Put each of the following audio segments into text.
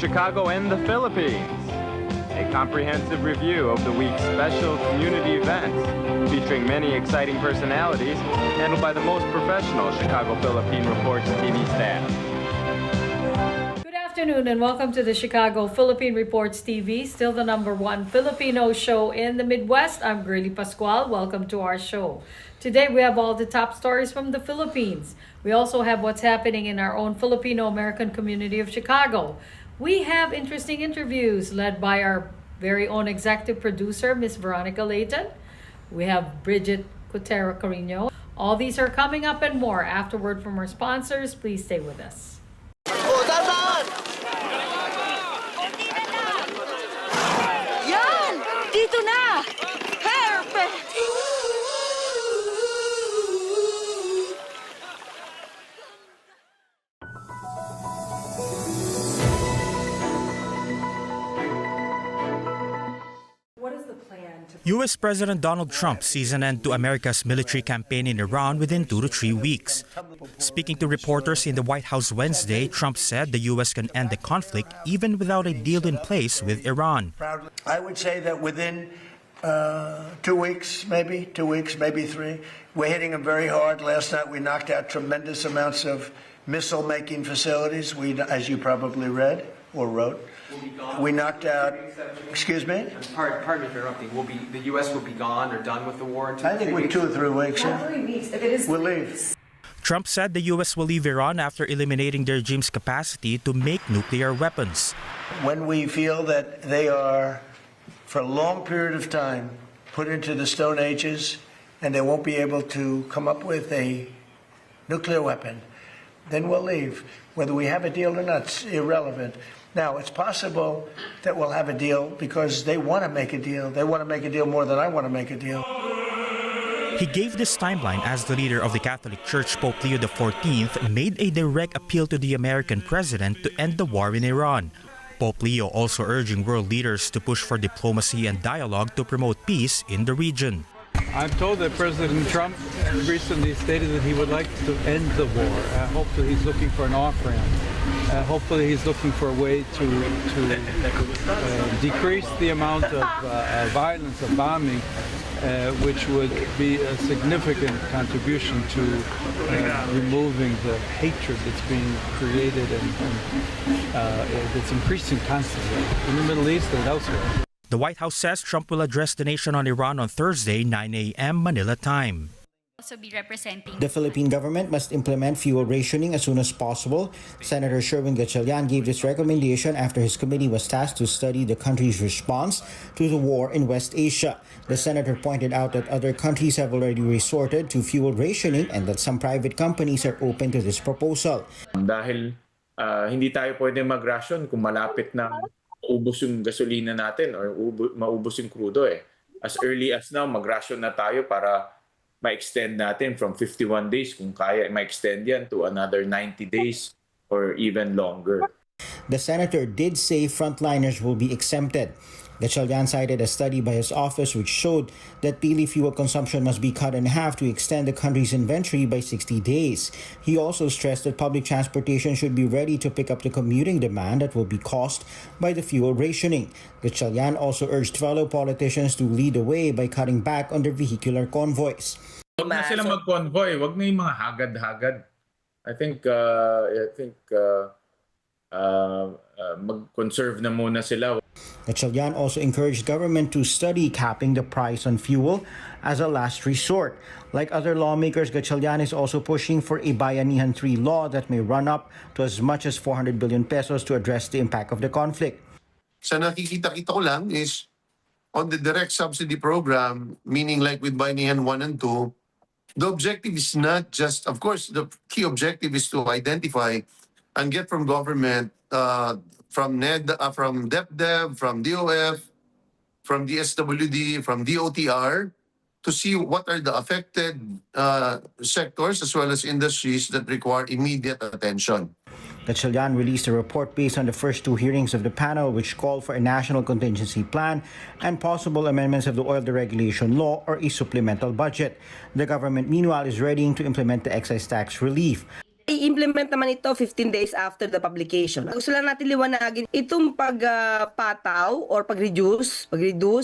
Chicago and the Philippines. A comprehensive review of the week's special community events, featuring many exciting personalities, handled by the most professional Chicago Philippine Reports TV staff. Good afternoon and welcome to the Chicago Philippine Reports TV, still the #1 Filipino show in the Midwest. I'm Girly Pascual. Welcome to our show. Today we have all the top stories from the Philippines. We also have what's happening in our own Filipino-American community of Chicago. We have interesting interviews led by our very own executive producer, Miss Veronica Layton. We have Bridget Cotero Carino. All these are coming up and more afterward from our sponsors. Please stay with us. Yan! Dito na! Perfect! U.S. President Donald Trump sees an end to America's military campaign in Iran within 2 to 3 weeks. Speaking to reporters in the White House Wednesday, Trump said the U.S. can end the conflict even without a deal in place with Iran. I would say that within 2 weeks, maybe 3, we're hitting them very hard. Last night we knocked out tremendous amounts of missile-making facilities, as you probably read or wrote. We knocked out, excuse me? Pardon me for interrupting. The U.S. will be gone or done with the war in 2 I think we're 2 or 3 weeks. Not 3 weeks. If it is We'll leave. Trump said the U.S. will leave Iran after eliminating the regime's capacity to make nuclear weapons. When we feel that they are, for a long period of time, put into the Stone Ages and they won't be able to come up with a nuclear weapon, then we'll leave. Whether we have a deal or not, it's irrelevant. Now, it's possible that we'll have a deal because they want to make a deal. They want to make a deal more than I want to make a deal. He gave this timeline as the leader of the Catholic Church, Pope Leo XIV, made a direct appeal to the American president to end the war in Iran. Pope Leo also urging world leaders to push for diplomacy and dialogue to promote peace in the region. I'm told that President Trump recently stated that he would like to end the war. Hopefully he's looking for an off-ramp. Hopefully he's looking for a way to decrease the amount of violence, of bombing, which would be a significant contribution to removing the hatred that's being created and that's increasing constantly in the Middle East and elsewhere. The White House says Trump will address the nation on Iran on Thursday, 9 a.m. Manila time. The Philippine government must implement fuel rationing as soon as possible. Senator Sherwin Gatchalian gave this recommendation after his committee was tasked to study the country's response to the war in West Asia. The senator pointed out that other countries have already resorted to fuel rationing and that some private companies are open to this proposal. Dahil hindi tayo pwedeng mag-ration kung malapit na maubos yung gasolina natin or maubos yung crudo eh. As early as now, mag-ration na tayo para ma-extend natin from 51 days, kung kaya ma-extend yan to another 90 days or even longer. The senator did say frontliners will be exempted. Gatchalian cited a study by his office which showed that daily fuel consumption must be cut in half to extend the country's inventory by 60 days. He also stressed that public transportation should be ready to pick up the commuting demand that will be caused by the fuel rationing. Gatchalian also urged fellow politicians to lead the way by cutting back on their vehicular convoys. Huwag na sila mag-convoy, huwag na yung mga hagad-hagad. I think mag-conserve na muna sila. Gatchalian also encouraged government to study capping the price on fuel as a last resort. Like other lawmakers, Gatchalian is also pushing for a Bayanihan 3 law that may run up to as much as 400 billion pesos to address the impact of the conflict. Sa nakikita-kita ko lang is on the direct subsidy program, meaning like with Bayanihan 1 and 2, the objective is not just, of course, the key objective is to identify and get from government, from NED, from DepDev, from DOF, from DSWD, from DOTR, to see what are the affected sectors as well as industries that require immediate attention. Gatchalian released a report based on the first 2 hearings of the panel, which called for a national contingency plan and possible amendments of the oil deregulation law or a supplemental budget. The government, meanwhile, is readying to implement the excise tax relief. I-implement naman ito 15 days after the publication. Gusto lang natin liwanagin itong pagpataw or pag-reduce,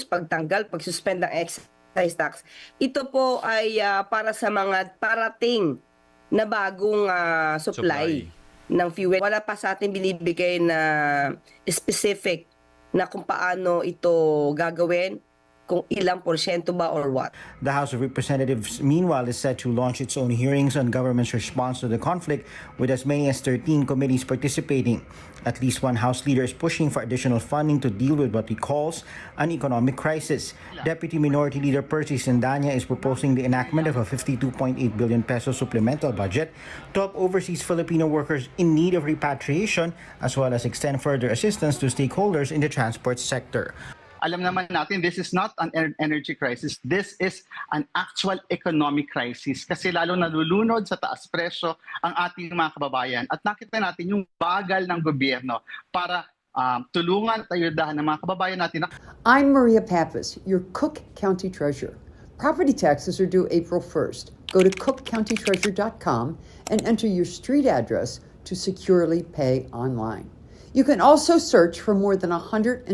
pagtanggal, pag-suspend ng excise tax. Ito po ay para sa mga parating na bagong supply ng fuel. Wala pa sa atin binibigay na specific na kung paano ito gagawin, kung ilang porsyento ba or what. The House of Representatives, meanwhile, is set to launch its own hearings on government's response to the conflict, with as many as 13 committees participating. At least one House leader is pushing for additional funding to deal with what he calls an economic crisis. Deputy Minority Leader Percy Sandanya is proposing the enactment of a 52.8 billion peso supplemental budget to help overseas Filipino workers in need of repatriation, as well as extend further assistance to stakeholders in the transport sector. Alam naman natin, this is not an energy crisis. This is an actual economic crisis kasi lalo nalulunod sa taas presyo ang ating mga kababayan. At nakita natin yung bagal ng gobyerno para tulungan at ayudahan ng mga kababayan natin. I'm Maria Pappas, your Cook County Treasurer. Property taxes are due April 1st. Go to cookcountytreasurer.com and enter your street address to securely pay online. You can also search for more than $124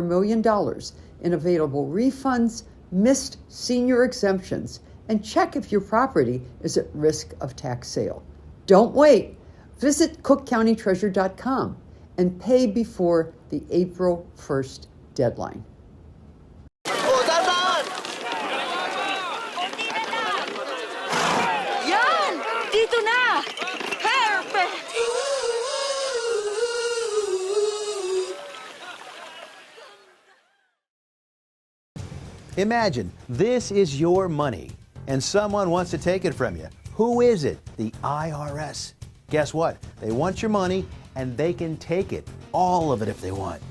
million in available refunds, missed senior exemptions, and check if your property is at risk of tax sale. Don't wait. Visit cookcountytreasurer.com and pay before the April 1st deadline. Yan! Dito na! Perfect! Imagine this is your money and someone wants to take it from you. Who is it? The IRS. Guess what? They want your money and they can take it, all of it if they want.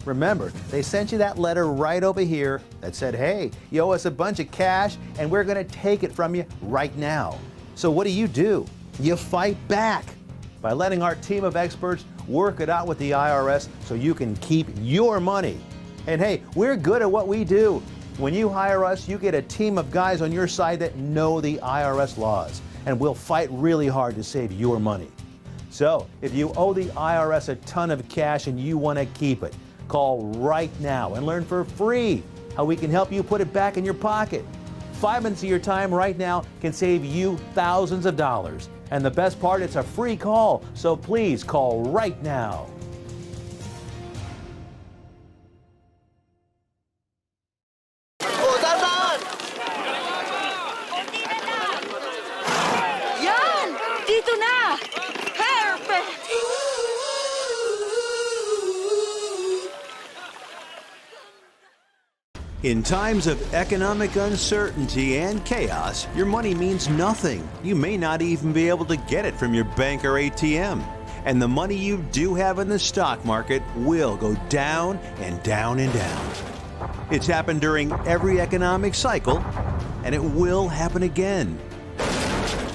Remember, they sent you that letter right over here that said, hey, you owe us a bunch of cash and we're going to take it from you right now. So what do? You fight back by letting our team of experts work it out with the IRS so you can keep your money. And hey, we're good at what we do. When you hire us, you get a team of guys on your side that know the IRS laws, and we'll fight really hard to save your money. So, if you owe the IRS a ton of cash and you want to keep it, call right now and learn for free how we can help you put it back in your pocket. 5 minutes of your time right now can save you thousands of dollars. And the best part, it's a free call, so please call right now. Yan! Dito na! Perfect! In times of economic uncertainty and chaos, your money means nothing. You may not even be able to get it from your bank or ATM. And the money you do have in the stock market will go down and down and down. It's happened during every economic cycle, and it will happen again.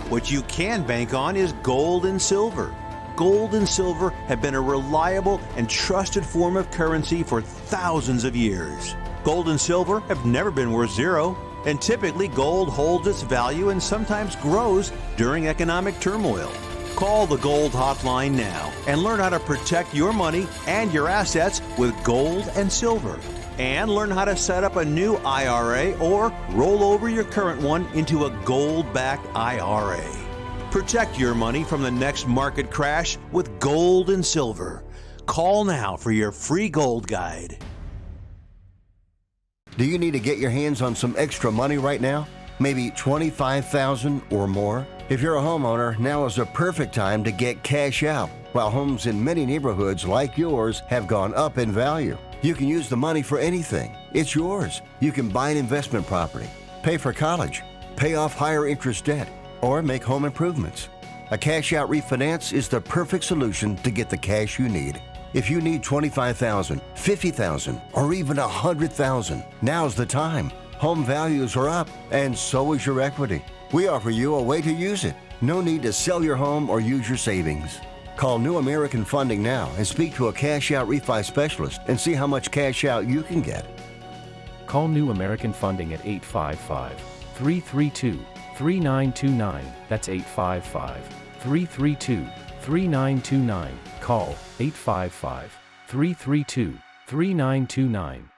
What you can bank on is gold and silver. Gold and silver have been a reliable and trusted form of currency for thousands of years. Gold and silver have never been worth zero, and typically gold holds its value and sometimes grows during economic turmoil. Call the Gold Hotline now and learn how to protect your money and your assets with gold and silver. And learn how to set up a new IRA or roll over your current one into a gold-backed IRA. Protect your money from the next market crash with gold and silver. Call now for your free gold guide. Do you need to get your hands on some extra money right now? Maybe $25,000 or more? If you're a homeowner, now is the perfect time to get cash out. While homes in many neighborhoods like yours have gone up in value, you can use the money for anything. It's yours. You can buy an investment property, pay for college, pay off higher interest debt, or make home improvements. A cash out refinance is the perfect solution to get the cash you need. If you need $25,000, $50,000, or even $100,000, now's the time. Home values are up, and so is your equity. We offer you a way to use it. No need to sell your home or use your savings. Call New American Funding now and speak to a cash out refi specialist and see how much cash out you can get. Call New American Funding at 855-332-3929. That's 332 3929. Call 855 332 3929.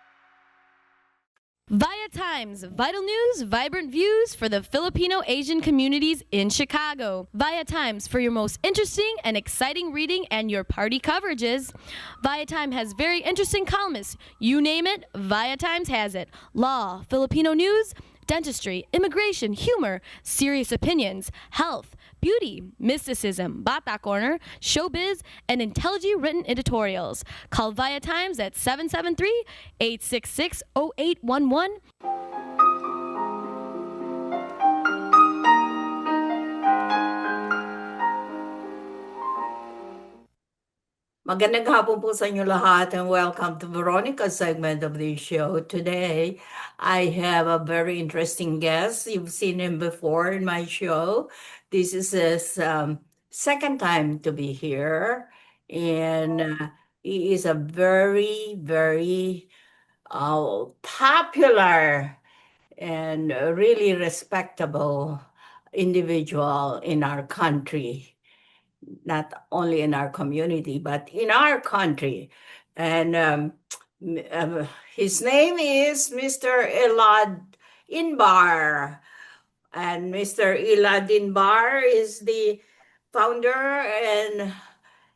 Via Times, vital news, vibrant views for the Filipino Asian communities in Chicago. Via Times for your most interesting and exciting reading and your party coverages. Via Times has very interesting columnists. You name it, Via Times has it. Law, Filipino news, dentistry, immigration, humor, serious opinions, health, beauty, mysticism, Bata Corner, showbiz, and intelligently written editorials. Call Via Times at 773-866-0811. Magandang hapon po sa inyo lahat and welcome to Veronica's segment of the show. Today, I have a very interesting guest. You've seen him before in my show. This is his second time to be here, and he is a very, very popular and really respectable individual in our country. Not only in our community, but in our country. And his name is Mr. Elad Inbar. And Mr. Elad Inbar is the founder and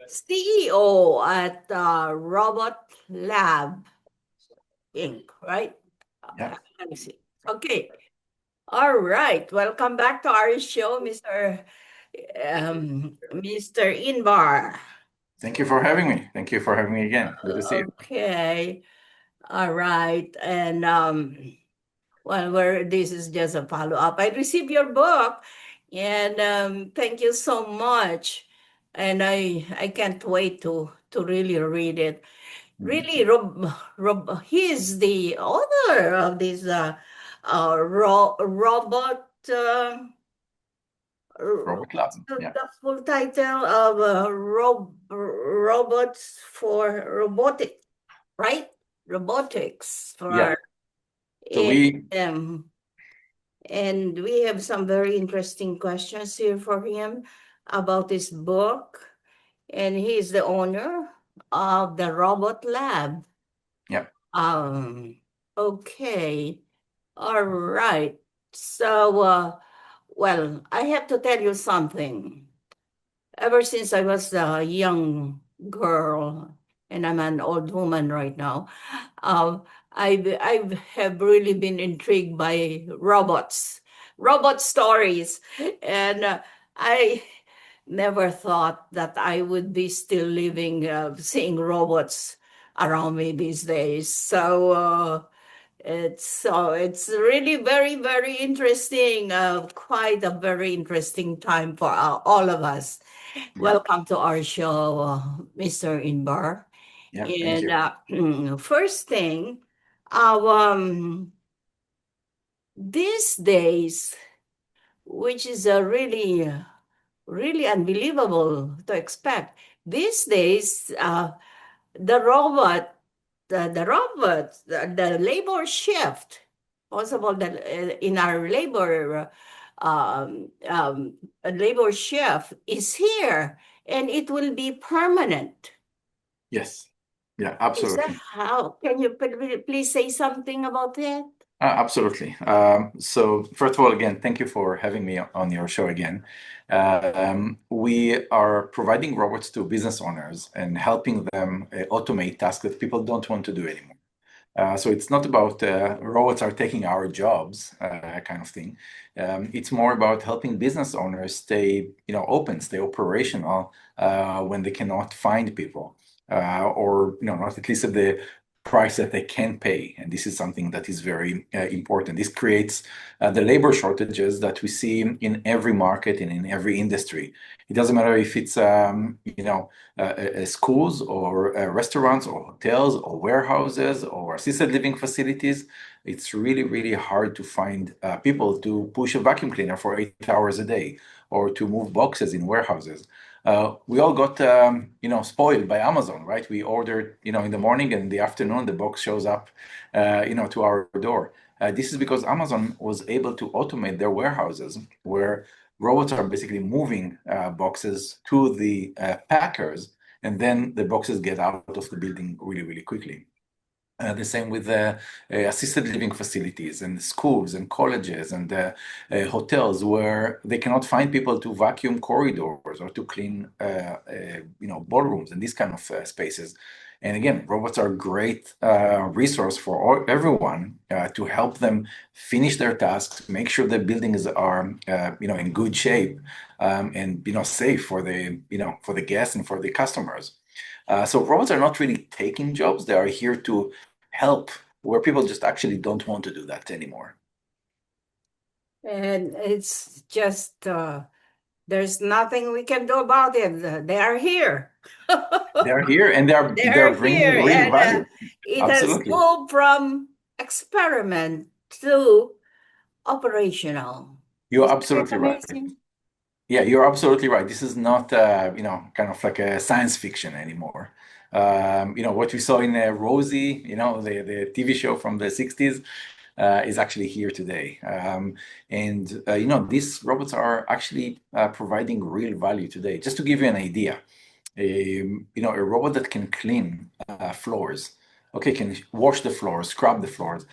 CEO at Robot Lab Inc., right? Yeah. Let me see. Okay. All right. Welcome back to our show, Mr. Inbar. Thank you for having me. Thank you for having me again. Good to see you. Okay. All right. And well, this is just a follow-up. I received your book, and thank you so much. And I can't wait to really read it. Really, he's the author of this robot. Robot Lab. Yeah. The full title of robots for robotics, right? Robotics for Yeah. So and we have some very interesting questions here for him about this book. And he is the owner of the Robot Lab. Yeah. Okay. All right. So, well, I have to tell you something. Ever since I was a young girl, and I'm an old woman right now, I have really been intrigued by robots, robot stories, and I never thought that I would be still living, seeing robots around me these days. It's really very, very interesting. Quite a very interesting time for all of us. Welcome to our show, Mr. Inbar. Yeah, thank you. And first thing, these days, which is a really, really unbelievable to expect. These days, the labor shift, possible that in our labor shift is here, and it will be permanent. Yes. Yeah, Is absolutely. that how? Can you please say something about that? Absolutely. So first of all, again, thank you for having me on your show again. We are providing robots to business owners and helping them automate tasks that people don't want to do anymore. So it's not about robots are taking our jobs, kind of thing. It's more about helping business owners stay, open, stay operational when they cannot find people, or not at least at the price that they can pay. And this is something that is very important. This creates the labor shortages that we see in every market and in every industry. It doesn't matter if it's schools or restaurants or hotels or warehouses or assisted living facilities. It's really, really hard to find people to push a vacuum cleaner for 8 hours a day or to move boxes in warehouses. We all got, spoiled by Amazon, right? We ordered, in the morning and in the afternoon, the box shows up, to our door. This is because Amazon was able to automate their warehouses where robots are basically moving boxes to the packers, and then the boxes get out of the building really, really quickly. The same with assisted living facilities and schools and colleges and hotels where they cannot find people to vacuum corridors or to clean, ballrooms and these kind of spaces. And again, robots are a great resource for everyone to help them finish their tasks, make sure the buildings are, in good shape and safe for the guests and for the customers. So robots are not really taking jobs; they are here to help where people just actually don't want to do that anymore. And it's just, there's nothing we can do about it. They are here. They are here, and They they're are bringing here, real and value. it has Absolutely. moved from experiment to operational. You're Isn't that absolutely right. amazing? Yeah, you're absolutely right. This is not, kind of like a science fiction anymore. What we saw in Rosie, the TV show from the 60s, is actually here today. These robots are actually providing real value today. Just to give you an idea, a robot that can clean floors, okay, can wash the floors, scrub the floors,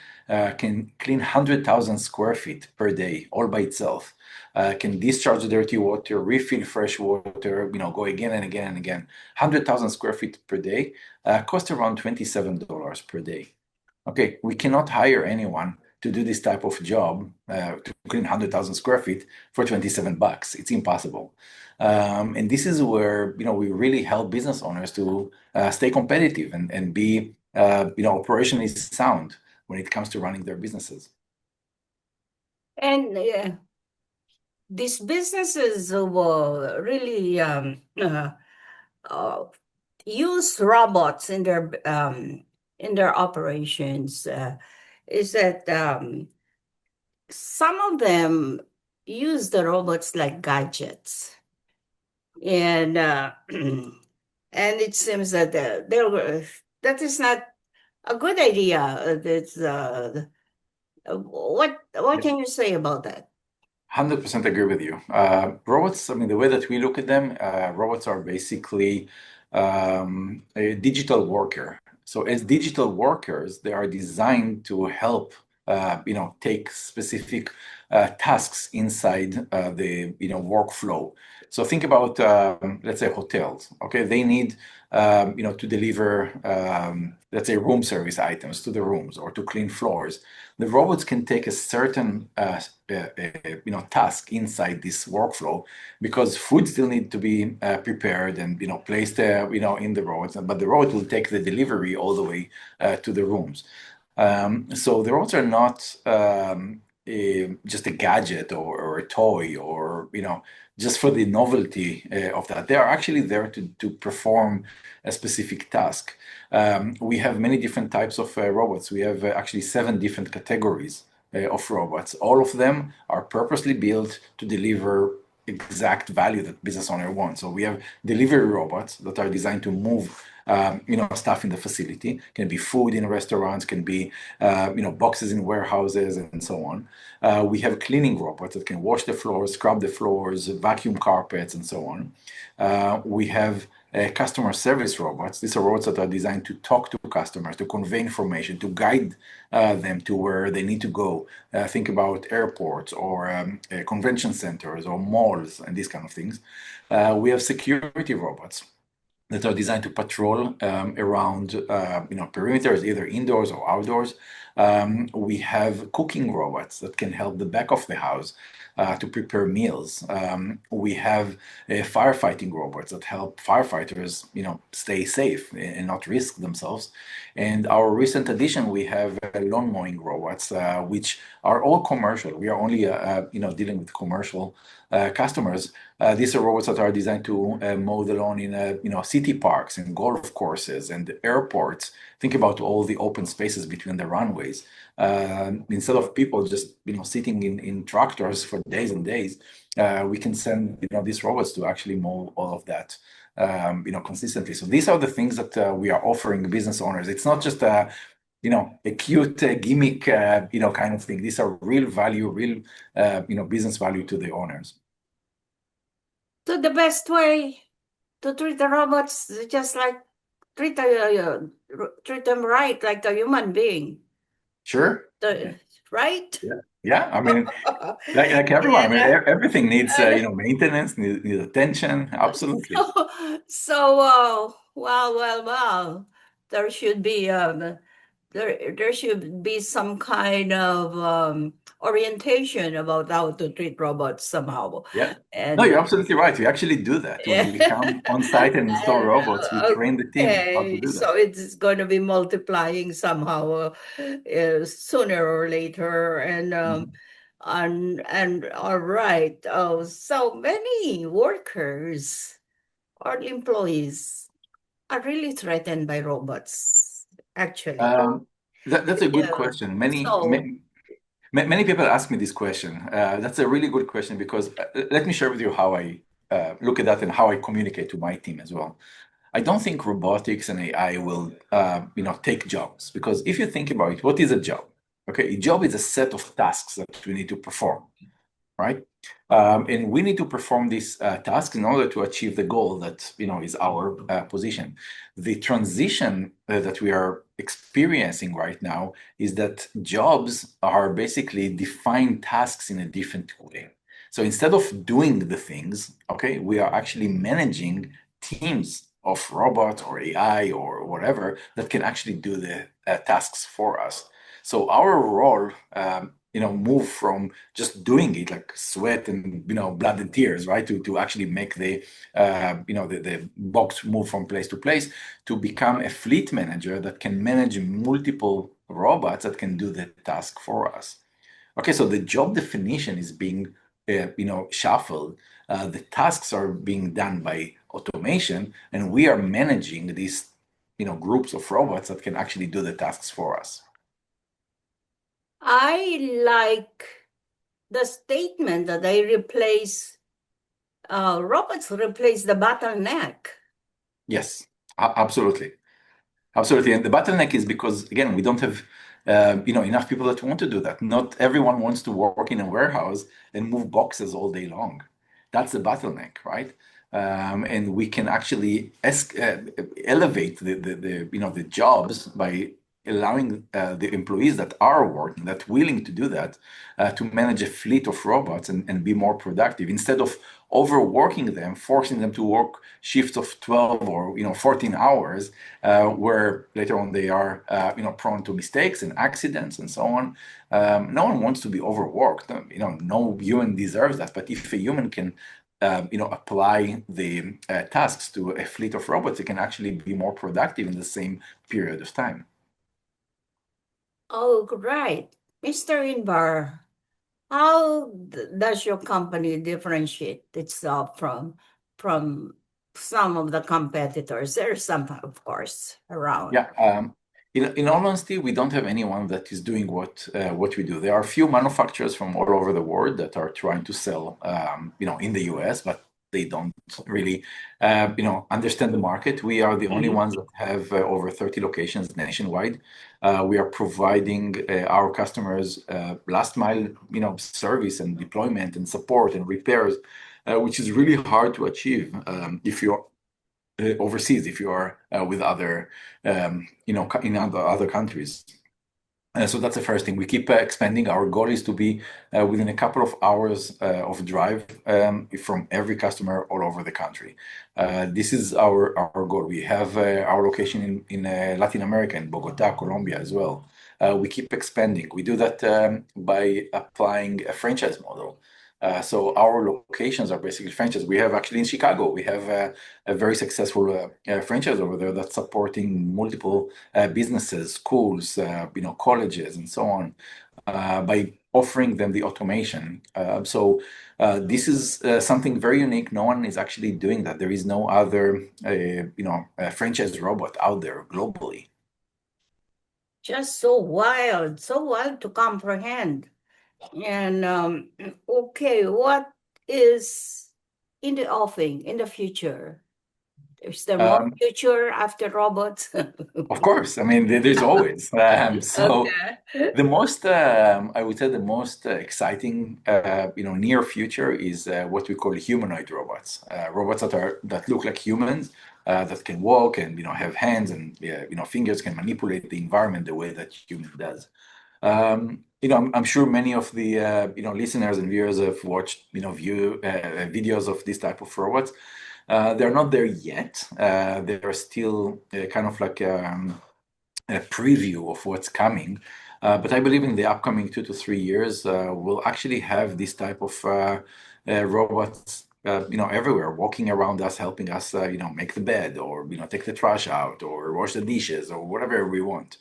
can clean 100,000 square feet per day all by itself, can discharge dirty water, refill fresh water, go again and again and again. 100,000 square feet per day costs around $27 per day. Okay, we cannot hire anyone to do this type of job, to clean 100,000 square feet for $27. It's impossible. And this is where, we really help business owners to stay competitive and be, operationally sound when it comes to running their businesses. And these businesses will really use robots in their operations. Is that some of them use the robots like gadgets, and and it seems that that is not a good idea. That's what can you say about that? 100% agree with you. Robots, I mean, the way that we look at them, robots are basically a digital worker. So as digital workers, they are designed to help, take specific tasks inside the, workflow. So think about, let's say, hotels. Okay, they need, to deliver, let's say, room service items to the rooms or to clean floors. The robots can take a certain, task inside this workflow because food still need to be prepared and, placed, in the robots. But the robot will take the delivery all the way to the rooms. So the robots are not just a gadget or a toy or, just for the novelty of that. They are actually there to perform a specific task. We have many different types of robots. We have actually 7 different categories of robots. All of them are purposely built to deliver exact value that business owner wants. So we have delivery robots that are designed to move stuff in the facility. Can be food in restaurants, can be boxes in warehouses, and so on. We have cleaning robots that can wash the floors, scrub the floors, vacuum carpets, and so on. We have customer service robots. These are robots that are designed to talk to customers, to convey information, to guide them to where they need to go. Think about airports or convention centers or malls and these kind of things. We have security robots that are designed to patrol around perimeters, either indoors or outdoors. We have cooking robots that can help the back of the house to prepare meals. We have firefighting robots that help firefighters, stay safe and not risk themselves. And our recent addition, we have lawn mowing robots, which are all commercial. We are only, dealing with commercial customers. These are robots that are designed to mow the lawn in, city parks and golf courses and airports. Think about all the open spaces between the runways. Instead of people just, sitting in tractors for days and days, we can send, these robots to actually mow all of that, consistently. So these are the things that we are offering business owners. It's not just a cute gimmick, kind of thing. These are real value, real, business value to the owners. So the best way to treat the robots is just like treat treat them right like a human being. Sure. Right? Yeah. I mean, like everyone, I mean, And, everything needs and maintenance, needs attention. Absolutely. so well, there should be there should be some kind of orientation about how to treat robots somehow. Yeah. No, And you're absolutely right. We actually do that. When we come on site and install and, robots, we train the team how to okay, do that. so it's going to be multiplying somehow sooner or later, and all right. Oh, so many workers or employees are really threatened by robots, actually. That's a good Yeah. question. So Many people ask me this question. That's a really good question because let me share with you how I look at that and how I communicate to my team as well. I don't think robotics and AI will, take jobs because if you think about it, what is a job? Okay, a job is a set of tasks that we need to perform, right? And we need to perform these tasks in order to achieve the goal that is our position. The transition that we are experiencing right now is that jobs are basically defined tasks in a different way. So instead of doing the things, okay, we are actually managing teams of robots or AI or whatever that can actually do the tasks for us. So our role, move from just doing it like sweat and blood and tears, right, to actually make the box move from place to place, to become a fleet manager that can manage multiple robots that can do the task for us. Okay, so the job definition is being shuffled. The tasks are being done by automation, and we are managing these groups of robots that can actually do the tasks for us. I like the statement that they replace robots replace the bottleneck. Yes, absolutely. Absolutely. And the bottleneck is because, again, we don't have enough people that want to do that. Not everyone wants to work in a warehouse and move boxes all day long. That's the bottleneck, right? And we can actually elevate the jobs by allowing the employees that are working, that willing to do that, to manage a fleet of robots and be more productive instead of overworking them, forcing them to work shifts of 12 or 14 hours, where later on they are prone to mistakes and accidents and so on. No one wants to be overworked. No human deserves that. But if a human can apply the tasks to a fleet of robots, it can actually be more productive in the same period of time. Oh, right. Mr. Inbar, how does your company differentiate itself from some of the competitors? There's some, of course, around. Yeah. In all honesty, we don't have anyone that is doing what we do. There are a few manufacturers from all over the world that are trying to sell, in the US, but they don't really, understand the market. We are the only ones that have over 30 locations nationwide. We are providing our customers last mile, service and deployment and support and repairs, which is really hard to achieve if you're overseas, if you are with other, in other countries. So that's the first thing. We keep expanding. Our goal is to be within a couple of hours of drive from every customer all over the country. This is our goal. We have our location in Latin America, in Bogota, Colombia as well. We keep expanding. We do that by applying a franchise model. So our locations are basically franchise. We have actually in Chicago, we have a very successful franchise over there that's supporting multiple businesses, schools, colleges, and so on, by offering them the automation. So this is something very unique. No one is actually doing that. There is no other, franchise robot out there globally. Just so wild to comprehend. And okay, what is in the offing in the future? Is there more Um, future after robots? Of course, I mean there's always. So Okay. the most, I would say, the most exciting, near future is what we call humanoid robots. Robots that look like humans, that can walk and have hands and fingers, can manipulate the environment the way that human does. I'm sure many of the listeners and viewers have watched videos of this type of robots. They're not there yet. They're still kind of like a preview of what's coming. But I believe in the upcoming 2 to 3 years, we'll actually have this type of robots, everywhere, walking around us, helping us, make the bed, or take the trash out, or wash the dishes, or whatever we want.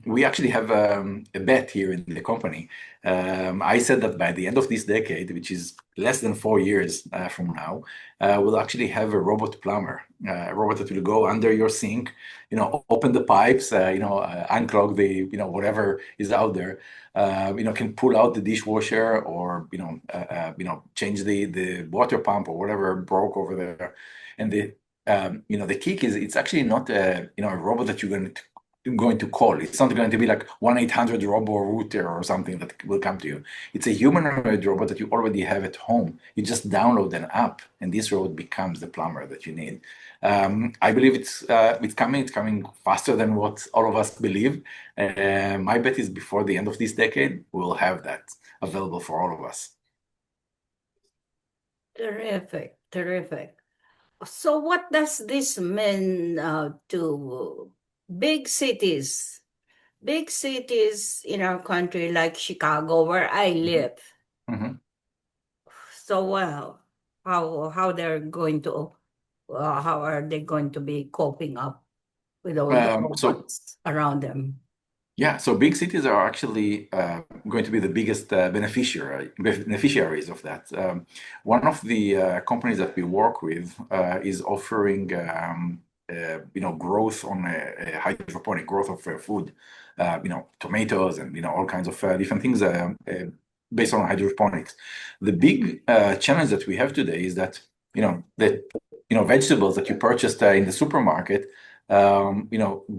We actually have a bet here in the company. I said that by the end of this decade, which is less than 4 years from now, we'll actually have a robot plumber, a robot that will go under your sink, open the pipes, unclog the, whatever is out there, can pull out the dishwasher, or change the water pump or whatever broke over there. And the kick is it's actually not a robot that you're going to call. It's not going to be like 1-800 robo router or something that will come to you. It's a humanoid robot that you already have at home. You just download an app, and this robot becomes the plumber that you need. I believe it's coming. It's coming faster than what all of us believe. My bet is before the end of this decade, we'll have that available for all of us. Terrific, terrific. So what does this mean to big cities? Big cities in our country, like Chicago, where I live. Mhm. So how they're going to how are they going to be coping up with all the So robots around them? Yeah, so big cities are actually going to be the biggest beneficiaries of that. One of the companies that we work with is offering, growth on a hydroponic growth of food, tomatoes and all kinds of different things based on hydroponics. The big challenge that we have today is that vegetables that you purchased in the supermarket,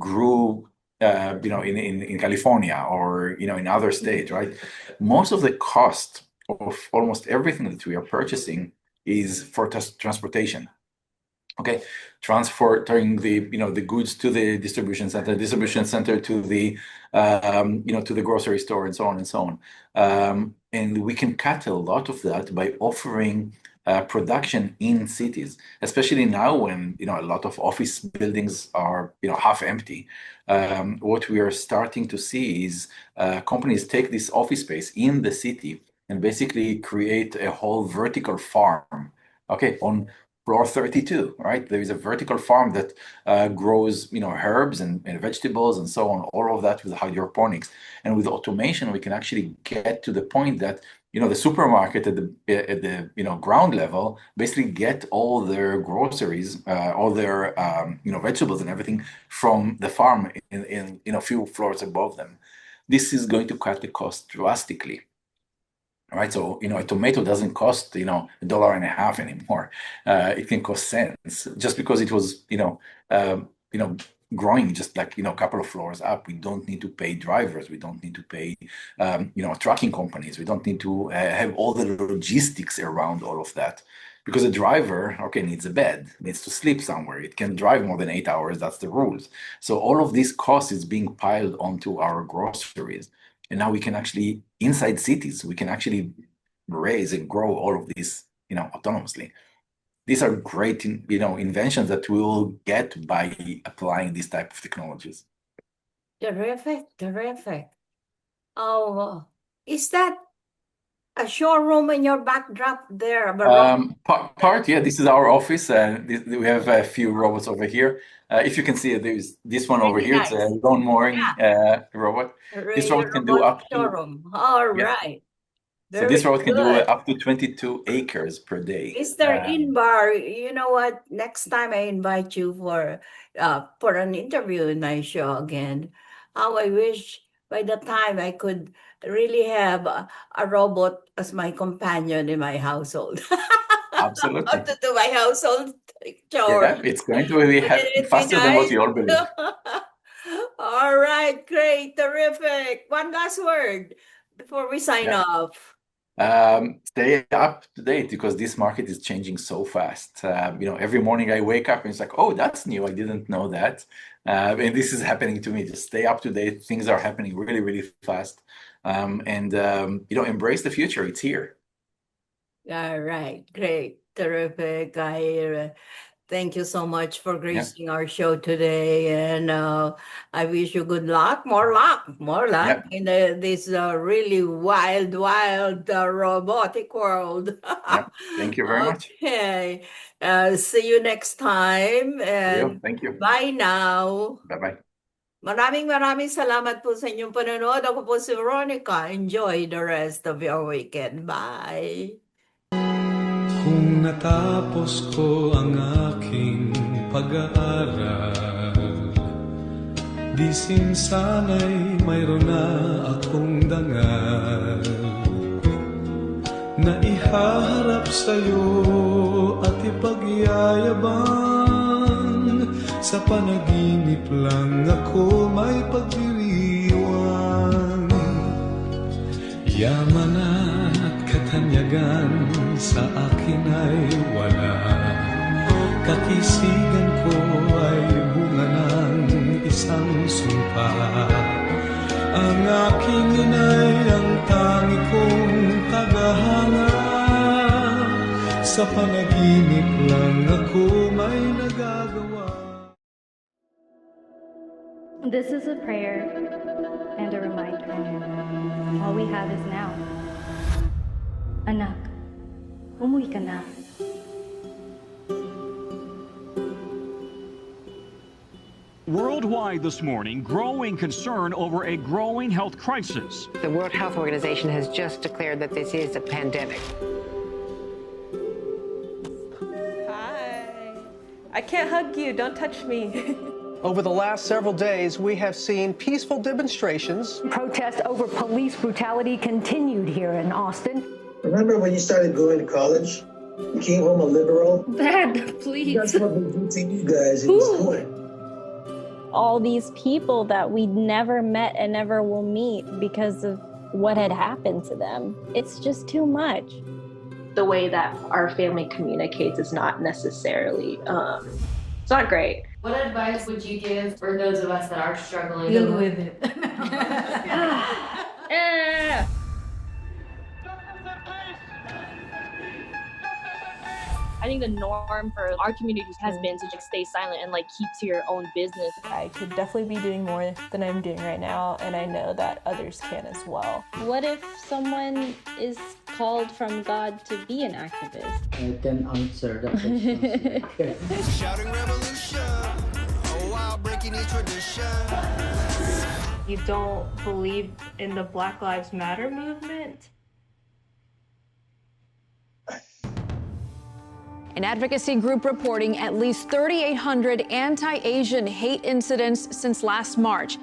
grew in California, or in other states, right? Most of the cost of almost everything that we are purchasing is for transportation. Okay, transporting the goods to the distribution center to the to the grocery store, and so on and so on. And we can cut a lot of that by offering production in cities, especially now when a lot of office buildings are half empty. What we are starting to see is companies take this office space in the city and basically create a whole vertical farm. Okay, on floor 32, right? There is a vertical farm that grows, herbs and vegetables and so on, all of that with hydroponics. And with automation, we can actually get to the point that the supermarket at the ground level basically get all their groceries, all their vegetables and everything from the farm in a few floors above them. This is going to cut the cost drastically. All right, so a tomato doesn't cost $1.50 anymore. It can cost cents just because it was growing just like a couple of floors up. We don't need to pay drivers. We don't need to pay trucking companies. We don't need to have all the logistics around all of that, because a driver, okay, needs a bed, needs to sleep somewhere. It can drive more than 8 hours. That's the rules. So all of this cost is being piled onto our groceries. And now we can actually, inside cities, we can actually raise and grow all of these, autonomously. These are great, inventions that we will get by applying these type of technologies. Terrific, terrific. Oh, is that a showroom in your backdrop there? Yeah, this is our office. We have a few robots over here. If you can see it, there's this one over here. It's a lawn mowing robot. This robot can do up to showroom. All yes. right. So this Very robot can do good. up to 22 acres per day. Mr. Inbar, you know what? Next time I invite you for an interview in my show again. How I wish by the time I could really have a robot as my companion in my household. Absolutely. to do my household chores. Yeah, it's going to be Wouldn't it be faster than what nice? you all believe. All right, great, terrific. One last word before we sign Yeah. off. Stay up to date because this market is changing so fast. Every morning I wake up and it's like, oh, that's new. I didn't know that. And this is happening to me. Just stay up to date. Things are happening really, really fast. Embrace the future. It's here. All right, great, terrific. Thank you so much for gracing our show today, and I wish you good luck, more luck in this really wild, robotic world. Thank you very much. Okay, see you next time, and Thank you. bye now. Bye-bye. Maraming salamat po sa inyong panonood. Ako po si Veronica. Enjoy the rest of your weekend. Bye. Kung natapos ko ang aking pag-aaral, di sana'y mayroon na akong dangal na ihaharap sa'yo at ipagyayabang. Sa panaginip lang ako may pagdiriwang. Yaman at katanyagan sa akin ay wala. Katisigan ko ay bunga ng isang sumpa. Ang aking inay ang tangi kong tagahanga. Sa panaginip lang ako may nagagawa. This is a prayer and a reminder. All we have is now. Anak, umuwi ka na. Worldwide this morning, growing concern over a growing health crisis. The World Health Organization has just declared that this is a pandemic. Hi. I can't hug you. Don't touch me. Over the last several days, we have seen peaceful demonstrations. Protests over police brutality continued here in Austin. Remember when you started going to college? You came home a liberal? Dad, please. That's what we do to you guys in school. All these people that we never met and never will meet because of what had happened to them. It's just too much. The way that our family communicates is not necessarily, it's not great. What advice would you give for those of us that are struggling? Deal with it. I think the norm for our communities has been to just stay silent and keep to your own business. I could definitely be doing more than I'm doing right now, and I know that others can as well. What if someone is called from God to be an activist? I can answer that question. Shouting revolution, oh wow, breaking each tradition. You don't believe in the Black Lives Matter movement? An advocacy group reporting at least 3,800 anti-Asian hate incidents since last March.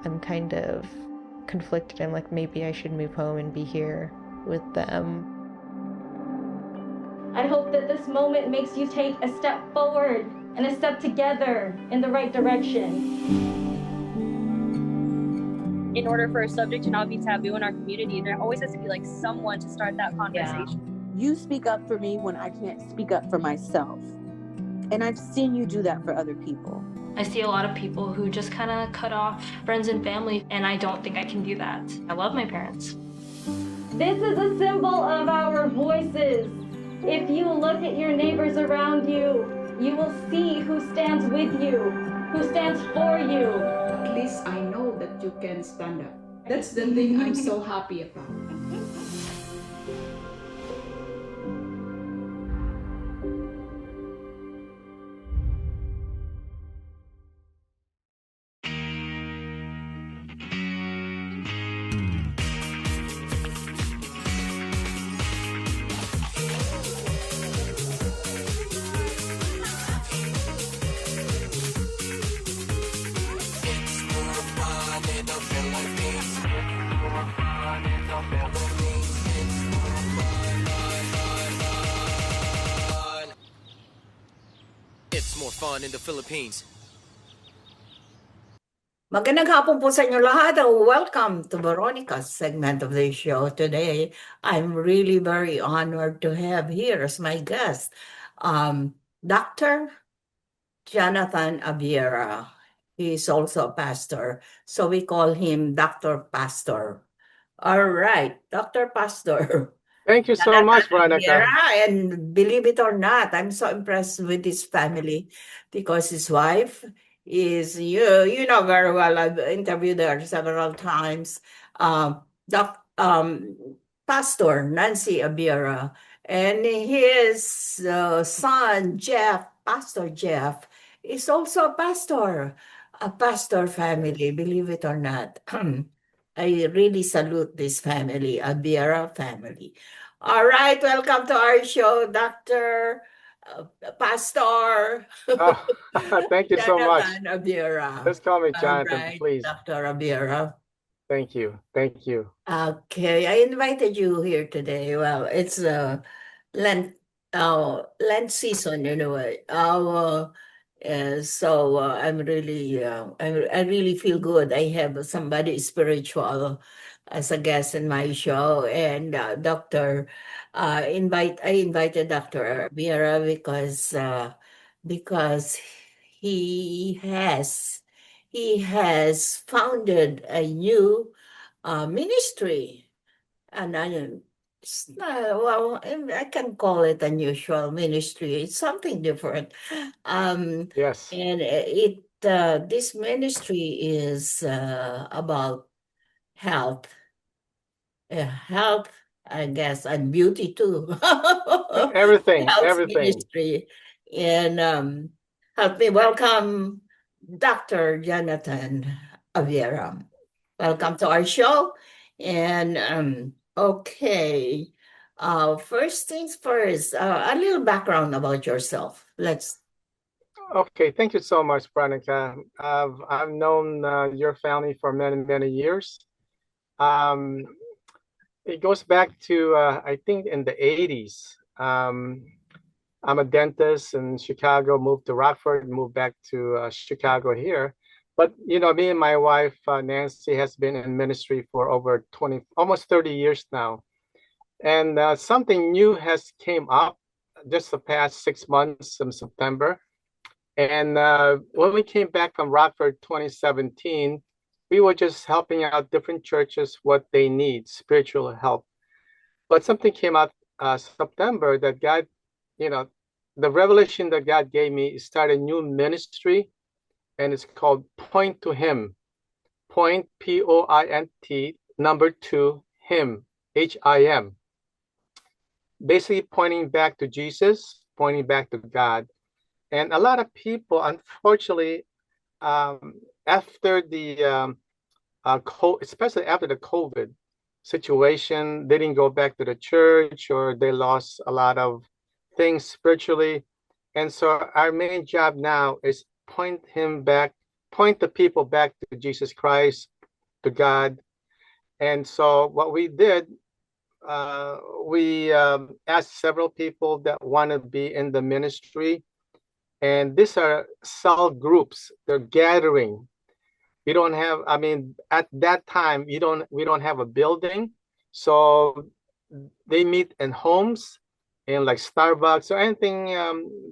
I'm kind of conflicted. I'm like, maybe I should move home and be here with them. I hope that this moment makes you take a step forward and a step together in the right direction. In order for a subject to not be taboo in our community, there always has to be someone to start that conversation. Yeah. You speak up for me when I can't speak up for myself. And I've seen you do that for other people. I see a lot of people who just kind of cut off friends and family, and I don't think I can do that. I love my parents. This is a symbol of our voices. If you look at your neighbors around you, you will see who stands with you, who stands for you. At least I know that you can stand up. That's the thing I'm so happy about. Philippines. fun in the Philippines. Magandang hapon po sa inyo lahat. Welcome to Veronica's segment of the show. Today, I'm really very honored to have here as my guest, Dr. Jonathan Abiera. He's also a pastor, so we call him Dr. Pastor. All right, Dr. Pastor. Thank you so much, Veronica. And believe it or not, I'm so impressed with his family because his wife is, you know very well, I've interviewed her several times, Pastor Nancy Abiera, and his son, Jeff, Pastor Jeff, is also a pastor family, believe it or not. I really salute this family, Abiera family. All right, welcome to our show, Dr. Pastor. Thank you so much. Jonathan Abiera. Just call me Jonathan, All right, please. Dr. Abiera. Thank you. Thank you. Okay, I invited you here today. Well, it's Lent, Lent season, you know. So I'm really, I really feel good. I have somebody spiritual as a guest in my show, and I invited Dr. Viera because he has founded a new ministry, and it's not, well, I can call it unusual ministry. It's something different. Yes. And this ministry is about health, health, I guess, and beauty too. Everything, Health everything. ministry, and help me welcome Dr. Jonathan Aviera. Welcome to our show. And okay, first things first, a little background about yourself. Okay, thank you so much, Veronica. I've known your family for many, many years. It goes back to, I think, in the 80s. I'm a dentist in Chicago, moved to Rockford, moved back to Chicago here. But, you know, me and my wife, Nancy, has been in ministry for over 20, almost 30 years now. And something new has came up just the past 6 months in September. And when we came back from Rockford 2017, we were just helping out different churches what they need, spiritual help. But something came out September that God, you know, the revelation that God gave me is start a new ministry, and it's called Point to Him. Point, P-O-I-N-T, number 2, Him, H-I-M. Basically pointing back to Jesus, pointing back to God. And a lot of people, unfortunately, after the, especially after the COVID situation, they didn't go back to the church, or they lost a lot of things spiritually. And so our main job now is point the people back to Jesus Christ, to God. And so what we did, we asked several people that want to be in the ministry. And these are cell groups. They're gathering. We don't have, I mean, at that time, we don't have a building. So they meet in homes, in like Starbucks or anything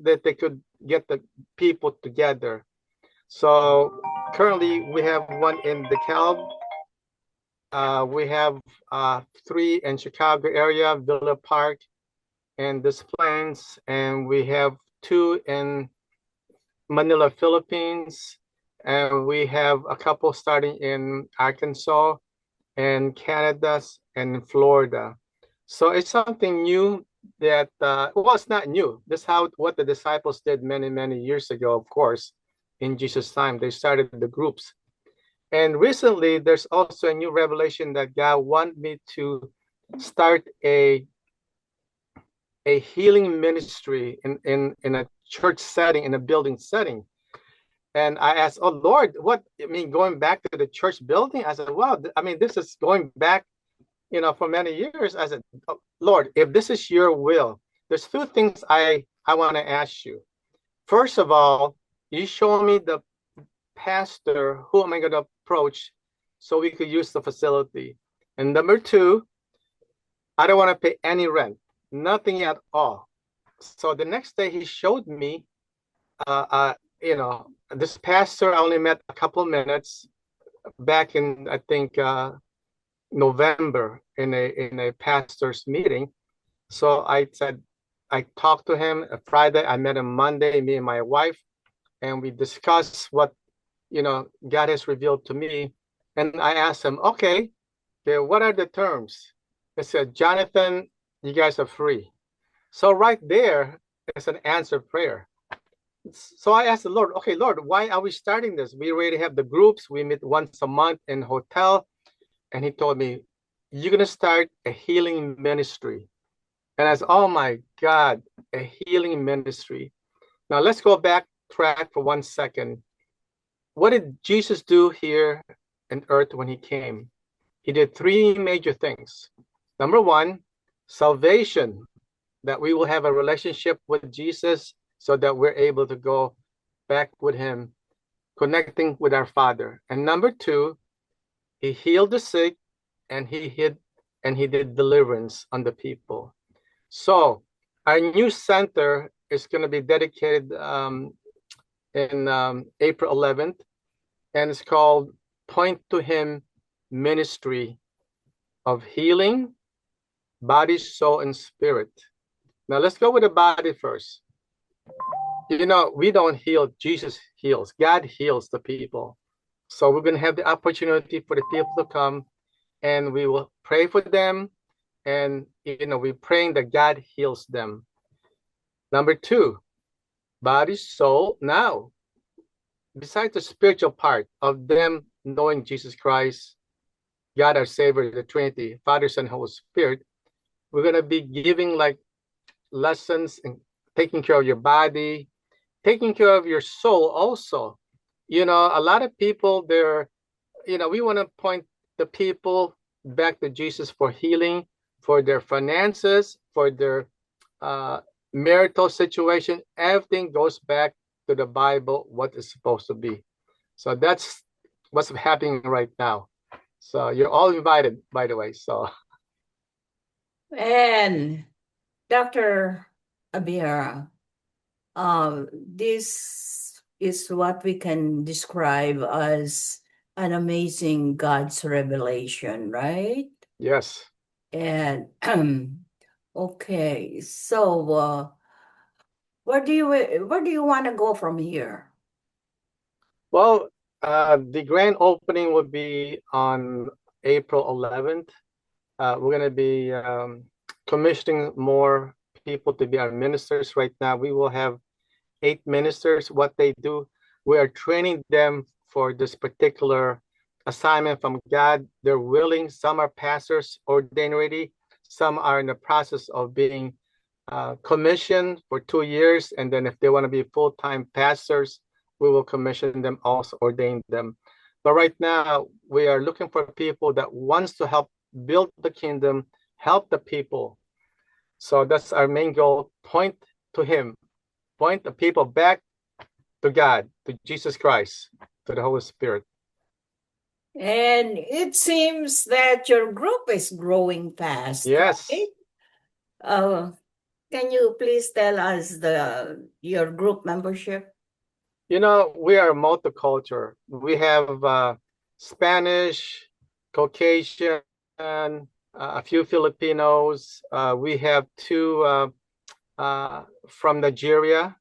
that they could get the people together. So currently we have one in DeKalb. We have 3 in Chicago area, Villa Park and Des Plaines, and we have 2 in Manila, Philippines, and we have a couple starting in Arkansas and Canada and Florida. So it's something new that, well, it's not new. This is what the disciples did many, many years ago, of course, in Jesus' time. They started the groups. And recently, there's also a new revelation that God wanted me to start a healing ministry in a church setting, in a building setting. And I asked, oh, Lord, what, I mean, going back to the church building? I said, wow, I mean, this is going back, you know, for many years. I said, oh, Lord, if this is your will, there's 2 things I want to ask you. First of all, you show me the pastor, who am I going to approach so we could use the facility? And number two, I don't want to pay any rent, nothing at all. So the next day he showed me, this pastor I only met a couple of minutes back in, I think, November in a pastor's meeting. So I said, I talked to him Friday. I met him Monday, me and my wife, and we discussed what, God has revealed to me. And I asked him, okay, what are the terms? He said, Jonathan, you guys are free. So right there is an answered prayer. So I asked the Lord, okay, Lord, why are we starting this? We already have the groups. We meet once a month in hotel. And he told me, you're going to start a healing ministry. And I said, oh my God, a healing ministry. Now let's go back track for 1 second. What did Jesus do here on earth when he came? He did three major things. Number one, salvation, that we will have a relationship with Jesus so that we're able to go back with him, connecting with our Father. And number two, he healed the sick and he did deliverance on the people. So our new center is going to be dedicated in April 11th, and it's called Point to Him Ministry of Healing, Body, Soul, and Spirit. Now let's go with the body first. We don't heal, Jesus heals. God heals the people. So we're going to have the opportunity for the people to come, and we will pray for them. And, we're praying that God heals them. Number two, body, soul. Now, besides the spiritual part of them knowing Jesus Christ, God our Savior, the Trinity, Father, Son, Holy Spirit, we're going to be giving like lessons and taking care of your body, taking care of your soul also. A lot of people, we want to point the people back to Jesus for healing, for their finances, for their marital situation. Everything goes back to the Bible, what is supposed to be. So that's what's happening right now. So you're all invited, by the way. So. And Dr. Abira, this is what we can describe as an amazing God's revelation, right? Yes. And okay, so where do you want to go from here? Well, the grand opening will be on April 11th. We're going to be commissioning more people to be our ministers. Right now, we will have 8 ministers. What they do, we are training them for this particular assignment from God. They're willing. Some are pastors ordained already. Some are in the process of being commissioned for 2 years. And then if they want to be full-time pastors, we will commission them, also ordain them. But right now, we are looking for people that wants to help build the kingdom, help the people. So that's our main goal. Point to him. Point the people back to God, to Jesus Christ, to the Holy Spirit. And it seems that your group is growing fast. Yes. Right? Can you please tell us your group membership? We are multicultural. We have Spanish, Caucasian, a few Filipinos. We have 2 from Nigeria.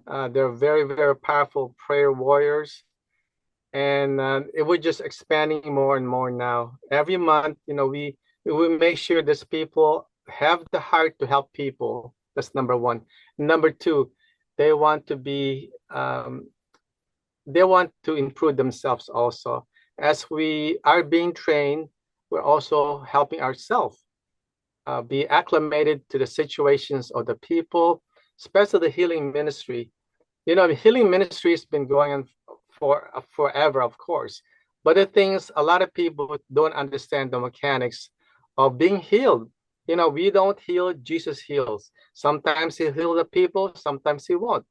They're very, very powerful prayer warriors. And we're just expanding more and more now. Every month, we make sure these people have the heart to help people. That's number one. Number two, they want to be, they want to improve themselves also. As we are being trained, we're also helping ourselves be acclimated to the situations of the people, especially the healing ministry. The healing ministry has been going on for forever, of course. But the things, a lot of people don't understand the mechanics of being healed. We don't heal, Jesus heals. Sometimes he'll heal the people, sometimes he won't.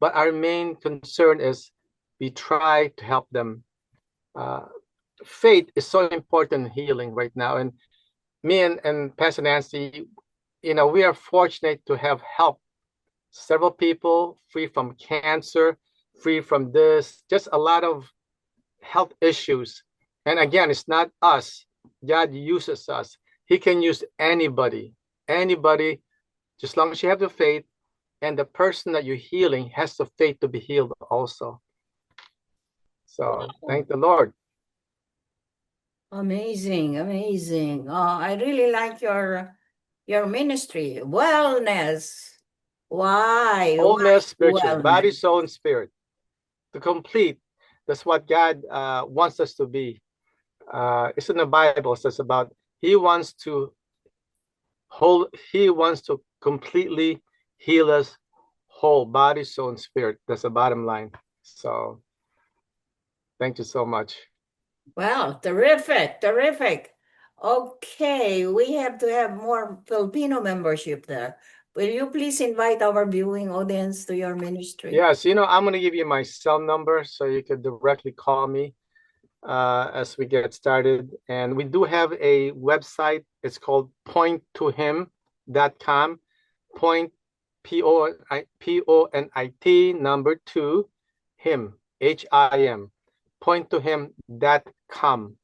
but our main concern is we try to help them. Faith is so important in healing right now. And me and Pastor Nancy, we are fortunate to have helped several people free from cancer, free from this, just a lot of health issues. And again, it's not us. God uses us. He can use anybody, just long as you have the faith, and the person that you're healing has the faith to be healed also. So thank the Lord. Amazing, amazing. I really like your ministry, wellness. Why? Wholeness, spiritual, body, Wellness? soul, and spirit. To complete. That's what God wants us to be. It's in the Bible. It says about He wants to completely heal us whole, body, soul, and spirit. That's the bottom line. So thank you so much. Well, terrific, terrific. Okay, we have to have more Filipino membership there. Will you please invite our viewing audience to your ministry? Yes, I'm going to give you my cell number so you could directly call me as we get started. And we do have a website. It's called pointtohim.com. Point, PONIT, number 2, him, HIM. Pointtohim.com.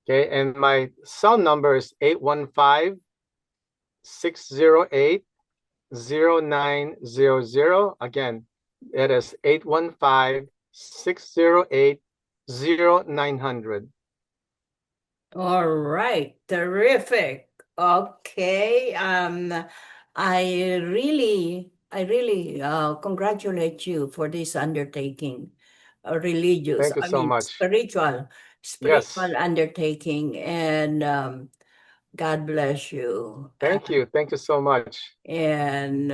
Okay, and my cell number is 815-608-0900. Again, it is 815-608-0900. All right, terrific. Okay, I really congratulate you for this undertaking, religious, Thank you so much. spiritual Yes. undertaking, and God bless you. Thank you so much. And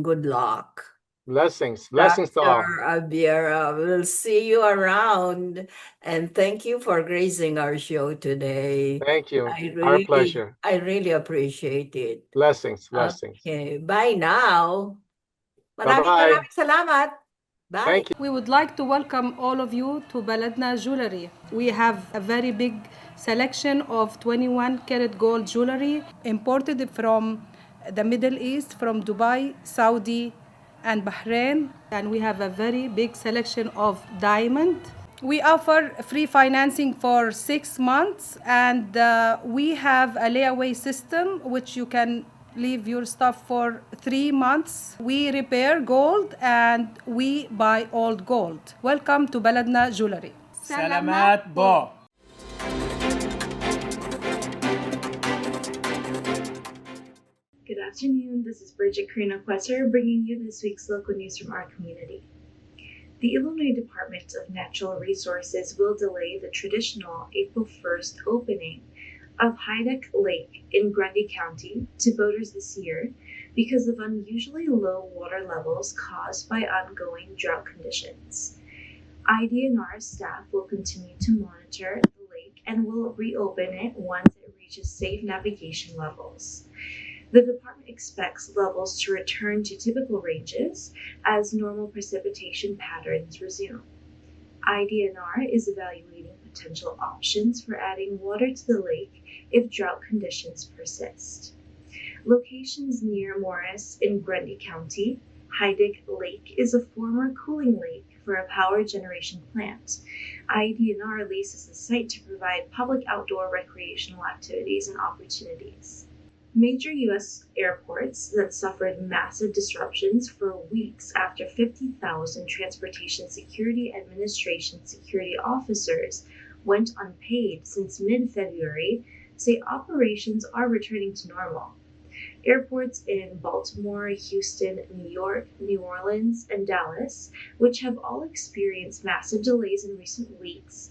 good luck. Blessings to all. Dr. Abiera, we'll see you around. And thank you for gracing our show today. Thank you. Our pleasure. I really appreciate it. Blessings. Okay, bye now. Bye-bye. Maraming salamat. Bye. Thank you. We would like to welcome all of you to Baladna Jewelry. We have a very big selection of 21 karat gold jewelry imported from the Middle East, from Dubai, Saudi, and Bahrain. And we have a very big selection of diamond. We offer free financing for 6 months, and we have a layaway system which you can leave your stuff for 3 months. We repair gold and we buy old gold. Welcome to Baladna Jewelry. Salamat po. Good afternoon, this is Bridget Karina-Quesser bringing you this week's local news from our community. The Illinois Department of Natural Resources will delay the traditional April 1st opening of Hydeck Lake in Grundy County to boaters this year because of unusually low water levels caused by ongoing drought conditions. IDNR staff will continue to monitor the lake and will reopen it once it reaches safe navigation levels. The department expects levels to return to typical ranges as normal precipitation patterns resume. IDNR is evaluating potential options for adding water to the lake if drought conditions persist. Locations near Morris in Grundy County, Hydeck Lake is a former cooling lake for a power generation plant. IDNR leases the site to provide public outdoor recreational activities and opportunities. Major U.S. airports that suffered massive disruptions for weeks after 50,000 Transportation Security Administration security officers went unpaid since mid-February say operations are returning to normal. Airports in Baltimore, Houston, New York, New Orleans, and Dallas, which have all experienced massive delays in recent weeks,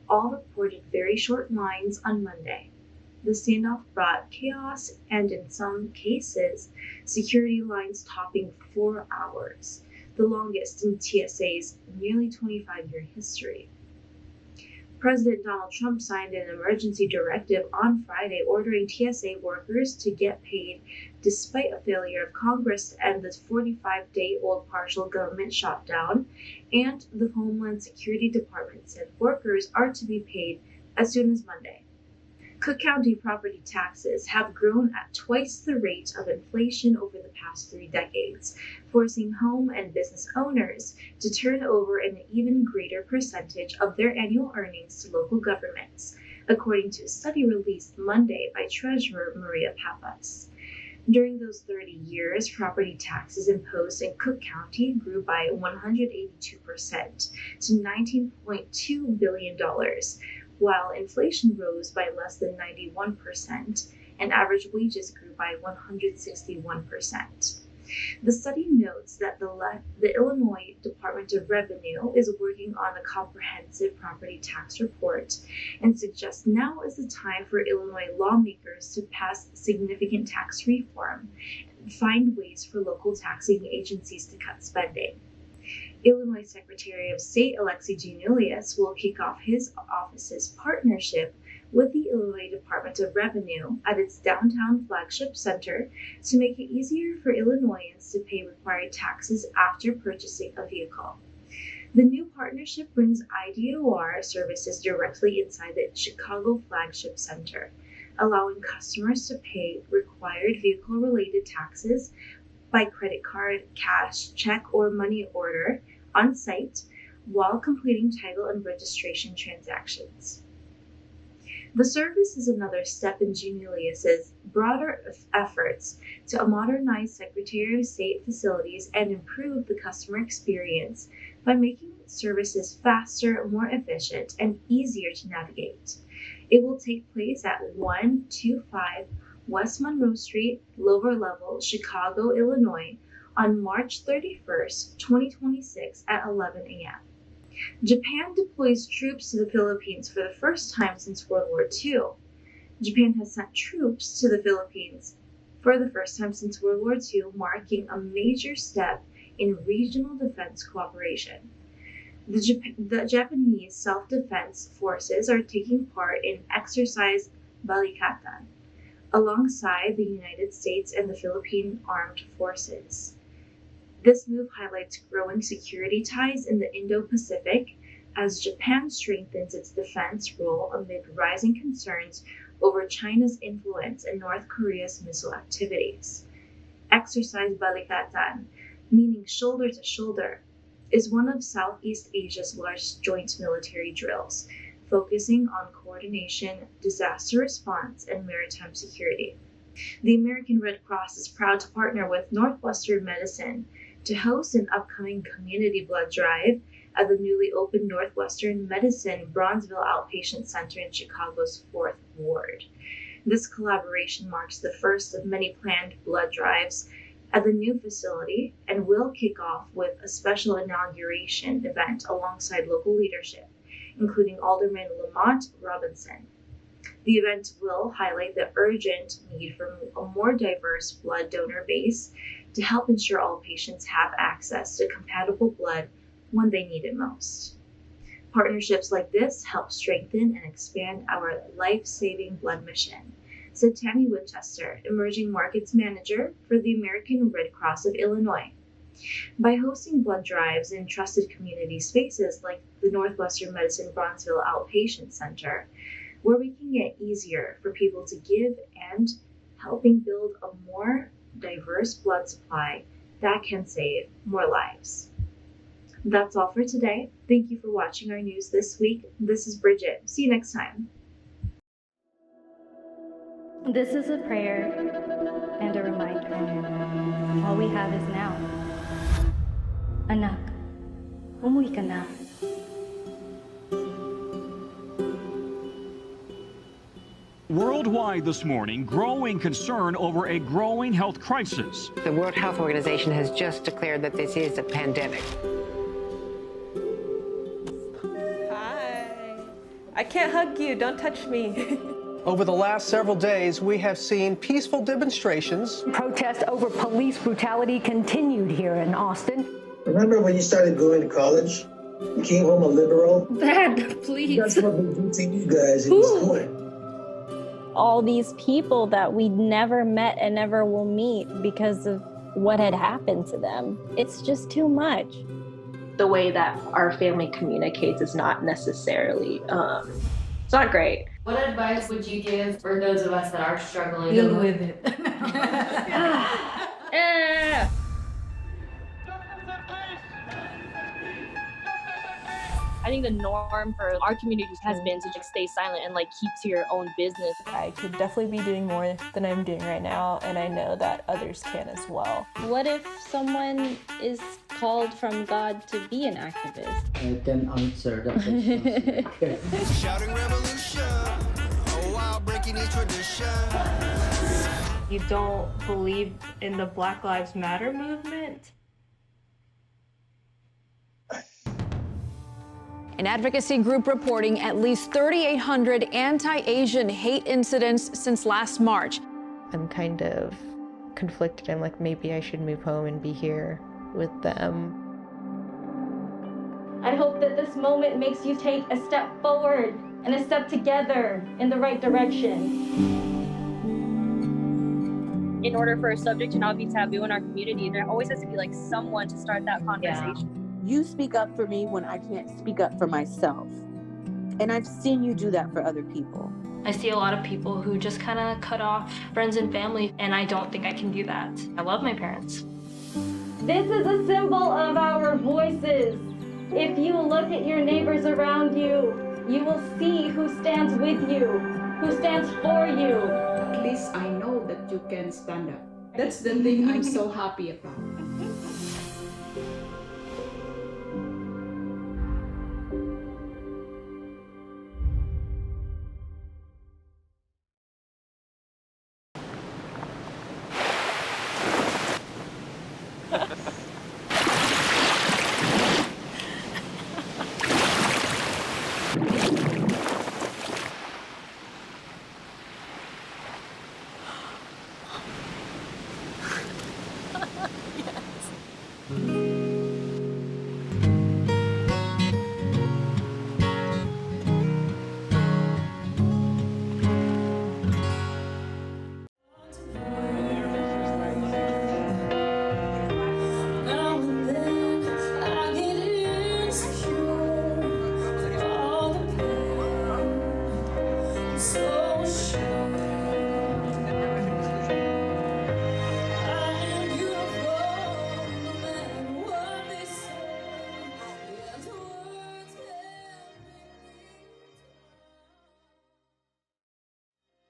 all reported very short lines on Monday. The standoff brought chaos and, in some cases, security lines topping 4 hours, the longest in TSA's nearly 25-year history. President Donald Trump signed an emergency directive on Friday ordering TSA workers to get paid despite a failure of Congress to end the 45-day-old partial government shutdown, and the Homeland Security Department said workers are to be paid as soon as Monday. Cook County property taxes have grown at twice the rate of inflation over the past 3 decades, forcing home and business owners to turn over an even greater percentage of their annual earnings to local governments, according to a study released Monday by Treasurer Maria Pappas. During those 30 years, property taxes imposed in Cook County grew by 182% to $19.2 billion, while inflation rose by less than 91% and average wages grew by 161%. The study notes that the Illinois Department of Revenue is working on a comprehensive property tax report and suggests now is the time for Illinois lawmakers to pass significant tax reform and find ways for local taxing agencies to cut spending. Illinois Secretary of State Alexi Giannoulias will kick off his office's partnership with the Illinois Department of Revenue at its downtown flagship center to make it easier for Illinoisans to pay required taxes after purchasing a vehicle. The new partnership brings IDOR services directly inside the Chicago flagship center, allowing customers to pay required vehicle-related taxes by credit card, cash, check, or money order on site while completing title and registration transactions. The service is another step in Giannoulias' broader efforts to modernize Secretary of State facilities and improve the customer experience by making services faster, more efficient, and easier to navigate. It will take place at 125 West Monroe Street, lower level, Chicago, Illinois, on March 31st, 2026 at 11 a.m. Japan deploys troops to the Philippines for the first time since World War II. Japan has sent troops to the Philippines for the first time since World War II, marking a major step in regional defense cooperation. The Japanese self-defense forces are taking part in Exercise Balikatan, alongside the United States and the Philippine Armed Forces. This move highlights growing security ties in the Indo-Pacific as Japan strengthens its defense role amid rising concerns over China's influence and North Korea's missile activities. Exercise Balikatan, meaning shoulder to shoulder, is one of Southeast Asia's largest joint military drills, focusing on coordination, disaster response, and maritime security. The American Red Cross is proud to partner with Northwestern Medicine to host an upcoming community blood drive at the newly opened Northwestern Medicine Bronzeville Outpatient Center in Chicago's 4th Ward. This collaboration marks the first of many planned blood drives at the new facility and will kick off with a special inauguration event alongside local leadership, including Alderman Lamont Robinson. The event will highlight the urgent need for a more diverse blood donor base to help ensure all patients have access to compatible blood when they need it most. Partnerships like this help strengthen and expand our life-saving blood mission, said Tammy Winchester, Emerging Markets Manager for the American Red Cross of Illinois. By hosting blood drives in trusted community spaces like the Northwestern Medicine Bronzeville Outpatient Center, we're making it easier for people to give and helping build a more diverse blood supply that can save more lives. That's all for today. Thank you for watching our news this week. This is Bridget. See you next time. This is a prayer and a reminder. All we have is now. Anak, umuwi ka na. Worldwide this morning, growing concern over a growing health crisis. The World Health Organization has just declared that this is a pandemic. Hi. I can't hug you. Don't touch me. Over the last several days, we have seen peaceful demonstrations. Protests over police brutality continued here in Austin. Remember when you started going to college? You came home a liberal. Dad, please. That's what we do to you guys in school. All these people that we never met and never will meet because of what had happened to them. It's just too much. The way that our family communicates is not necessarily, it's not great. What advice would you give for those of us that are struggling? Deal with it. I think the norm for our community has been to just stay silent and keep to your own business. I could definitely be doing more than I'm doing right now, and I know that others can as well. What if someone is called from God to be an activist? I can answer that question. Shouting revolution, oh wow, breaking each tradition. You don't believe in the Black Lives Matter movement? An advocacy group reporting at least 3,800 anti-Asian hate incidents since last March. I'm kind of conflicted. I'm like, maybe I should move home and be here with them. I hope that this moment makes you take a step forward and a step together in the right direction. In order for a subject to not be taboo in our community, there always has to be someone to start that conversation. Yeah. You speak up for me when I can't speak up for myself. And I've seen you do that for other people. I see a lot of people who just kind of cut off friends and family, and I don't think I can do that. I love my parents. This is a symbol of our voices. If you look at your neighbors around you, you will see who stands with you, who stands for you. At least I know that you can stand up. That's the thing I'm so happy about. So